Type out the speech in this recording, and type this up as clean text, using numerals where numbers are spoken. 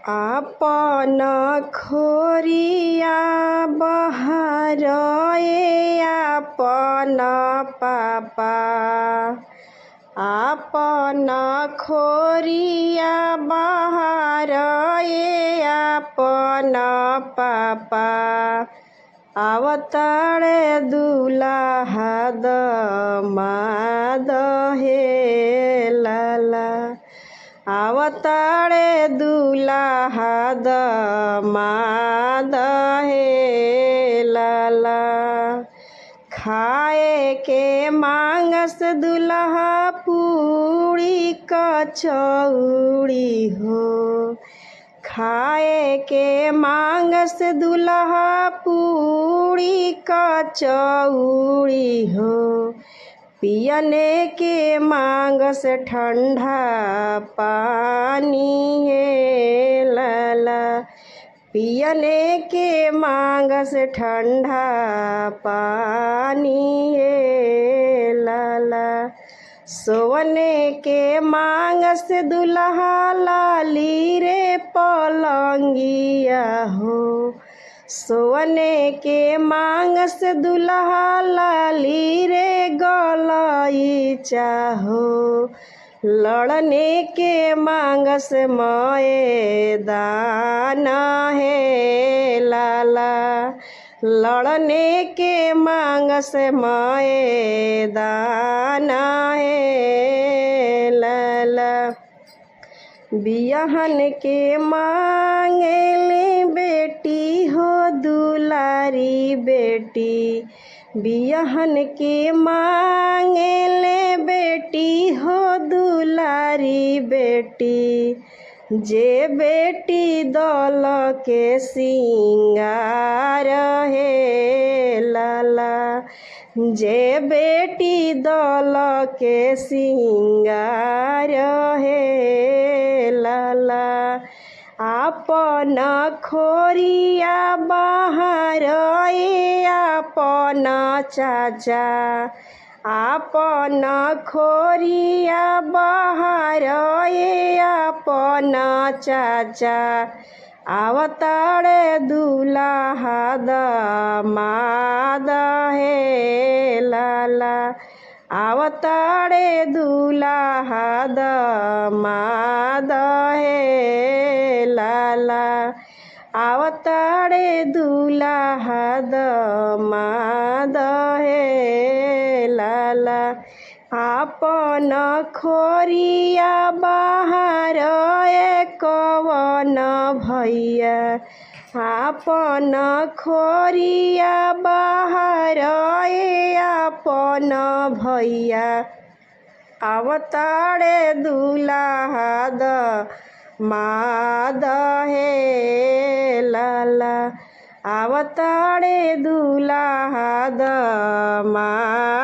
आपन खोरिया बहार आपन पापा। आपन खोरिया बहार आपन पापा। आवतारे दुल्हा दमाद हे लाला। आवतारे दुल्हा दमाद हे लाला। खाए के मांगस दुल्हा पूरी कचौड़ी हो। खाए के मांगस दुल्हा पूरी कचौड़ी हो। पियने के मांगस ठंडा पानी है लाला। पियने के मांगस ठंडा पानी है लाला। सोने के मांगस दुल्हा लाली रे पलंगिया हो। सोने के मांगस दुल्हा लाली रे गलईचा हो। लड़ने के मांगस मैदान है लाला। लड़ने के मांगस मैदान है लाला। बियाहन के मांगेले बेटी हो दुलारी बेटी। बियाहन के मांगेले बेटी हो दुलारी बेटी। जे बेटी दल के सिंगार है लाला। जे बेटी दल के सिंगार है लाला। आपन खोरिया बहार आपन चाचा। आपन खोरिया बहार आपन चाचा। आवतारे दुल्हा दमाद हे लाला। आवतारे दुल्हा दमाद हे लाला। आवतारे दुल्हा दमाद हे लाला। आपन खोरिया बहार कवन भैया। आपन खोरिया बहार आपन भैया। आवतारे दुल्हा दमाद हे लाला। आवतारे दुल्हा दमाद